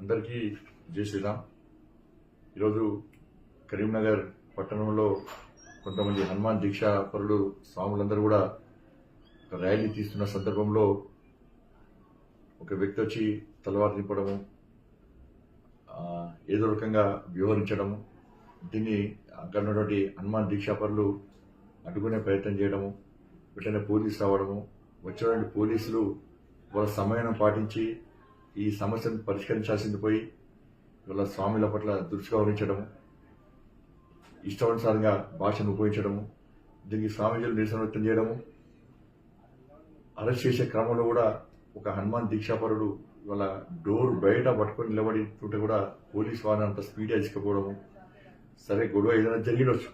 అందరికీ జై శ్రీరామ్. ఈరోజు కరీంనగర్ పట్టణంలో కొంతమంది హనుమాన్ దీక్షా పరులు స్వాములందరూ కూడా ర్యాలీ తీస్తున్న సందర్భంలో ఒక వ్యక్తి వచ్చి తలవారు నింపడము, ఏదో రకంగా వ్యవహరించడము, దీన్ని అక్కడ ఉన్నటువంటి హనుమాన్ దీక్షా పరులు అడ్డుకునే ప్రయత్నం చేయడము, వెంటనే పోలీసు రావడము, వచ్చినటువంటి పోలీసులు వాళ్ళ సమయం పాటించి ఈ సమస్యను పరిష్కరించాల్సింది పోయి వాళ్ళ స్వాముల పట్ల దురుసుగా వహించడము, ఇష్టానుసారంగా భాషను ఉపయోగించడము, దీనికి స్వామీజీలు నిరసన వ్యక్తం చేయడము, అరెస్ట్ చేసే క్రమంలో కూడా ఒక హనుమాన్ దీక్షాపరుడు వాళ్ళ డోర్ బయట పట్టుకొని నిలబడుతుంటే కూడా పోలీసు వారిని అంత స్పీడ్గా తీసుకుపోవడము. సరే, గొడవ ఏదైనా జరిగినవచ్చు,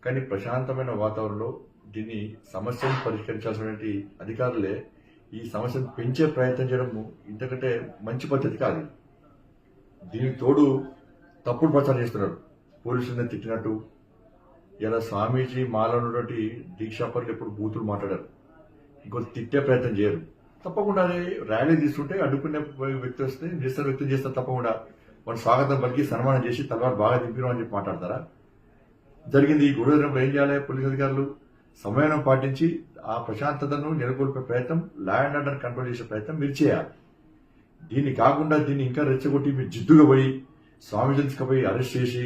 కానీ ప్రశాంతమైన వాతావరణంలో దీన్ని సమస్యను పరిష్కరించాల్సినటువంటి అధికారులే ఈ సమస్యను పెంచే ప్రయత్నం చేయడము ఇంతకంటే మంచి పద్ధతి కాదు. దీనికి తోడు తప్పుడు ప్రచారం చేస్తున్నాడు, పోలీసులను తిట్టినట్టు. ఇలా స్వామీజీ మాలో ఉన్నటువంటి దీక్షాపరులు ఎప్పుడు బూతులు మాట్లాడారు, ఇంకొక తిట్టే ప్రయత్నం చేయరు. తప్పకుండా ర్యాలీ తీసుకుంటే అడ్డుకునే వ్యక్తి వస్తే నిరసన వ్యక్తం చేస్తారు. తప్పకుండా వాళ్ళు స్వాగతం పలికి సన్మానం చేసి తలవారు బాగా దింపినాం అని చెప్పి మాట్లాడతారా? జరిగింది. ఈ గొడవ జరిగినప్పుడు ఏం చేయాలి? పోలీసు అధికారులు సమయం పాటించి ఆ ప్రశాంతతను నెలకొల్పే ప్రయత్నం, లా అండ్ ఆర్డర్ కంట్రోల్ చేసే ప్రయత్నం మీరు చేయాలి. దీన్ని కాకుండా దీన్ని ఇంకా రెచ్చగొట్టి మీరు జిద్దుగా పోయి స్వామీజీలకు పోయి అరెస్ట్ చేసి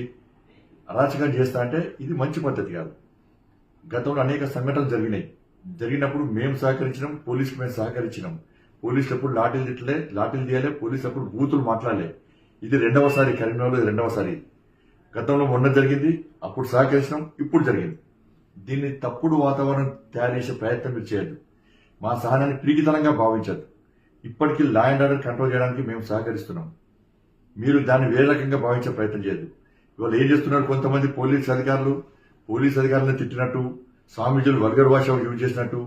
అరాచకం చేస్తా అంటే ఇది మంచి పద్ధతి కాదు. గతంలో అనేక సంఘటనలు జరిగినప్పుడు మేము సహకరించినాం, పోలీసుకు మేము సహకరించినాం. పోలీసులు ఎప్పుడు లాఠీలు తీయాలి, పోలీసులు ఎప్పుడు బూతులు మాట్లాడలే. ఇది రెండవసారి, కరీంనగర్లో ఇది రెండవసారి. గతంలో మొన్న జరిగింది, అప్పుడు సహకరించినాం, ఇప్పుడు జరిగింది. దీన్ని తప్పుడు వాతావరణం తయారు చేసే ప్రయత్నం మీరు చేయొద్దు. మా సహనాన్ని పిరికితనంగా భావించద్దు. ఇప్పటికీ లా అండ్ ఆర్డర్ కంట్రోల్ చేయడానికి మేము సహకరిస్తున్నాం. మీరు దాన్ని వేరే రకంగా భావించే ప్రయత్నం చేయొద్దు. ఇవాళ ఏం చేస్తున్నారు కొంతమంది పోలీసు అధికారులను తిట్టినట్టు, స్వామీజీలు వల్గర్ భాష యూజ్ చేసినట్టు.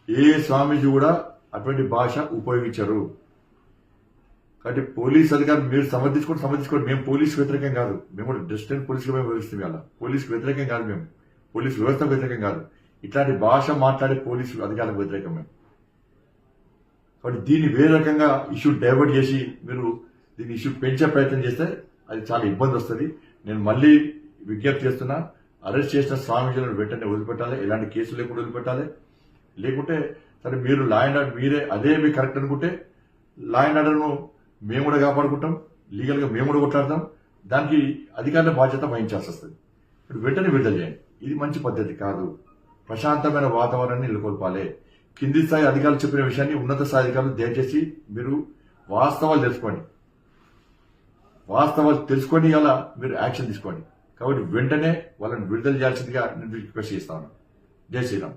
ఏ స్వామీజీ కూడా అటువంటి భాష ఉపయోగించరు. కాబట్టి పోలీసు అధికారులు మీరు సమర్థించుకోండి. మేము పోలీసు వ్యతిరేకం కాదు, మేము కూడా డిస్టెంట్ పోలీసుగా మేము వివరిస్తాం. ఇలా పోలీసు వ్యతిరేకం కాదు, మేము పోలీసు వ్యవస్థకు వ్యతిరేకం కాదు. ఇట్లాంటి భాష మాట్లాడే పోలీసు అధికారులకు వ్యతిరేకం మేము. కాబట్టి దీన్ని వేరే రకంగా ఇష్యూ డైవర్ట్ చేసి మీరు దీన్ని ఇష్యూ పెంచే ప్రయత్నం చేస్తే అది చాలా ఇబ్బంది వస్తుంది. నేను మళ్ళీ విజ్ఞప్తి చేస్తున్నా, అరెస్ట్ చేసిన స్వామీజీలను వెంటనే వదిలిపెట్టాలి, ఎలాంటి కేసులు లేకుండా వదిలిపెట్టాలి. లేకుంటే సరే, మీరు లా అండ్ ఆర్డర్ మీరే అదే మీ కరెక్ట్ అనుకుంటే లా అండ్ ఆర్డర్ను మేము కూడా కాపాడుకుంటాం, లీగల్గా మేము కూడా కొట్లాడతాం. దానికి అధికారుల బాధ్యత వహించాల్సి వస్తుంది. ఇప్పుడు వెంటనే విడుదల చేయండి. ఇది మంచి పద్ధతి కాదు. ప్రశాంతమైన వాతావరణాన్ని నెలకొల్పాలి. కింది స్థాయి అధికారులు చెప్పిన విషయాన్ని ఉన్నత స్థాయి అధికారులు దయచేసి మీరు వాస్తవాలు తెలుసుకొని అలా మీరు యాక్షన్ తీసుకోండి. కాబట్టి వెంటనే వాళ్ళని విడుదల చేయాల్సిందిగా నేను రిక్వెస్ట్ చేస్తాను. జై శ్రీరామ్.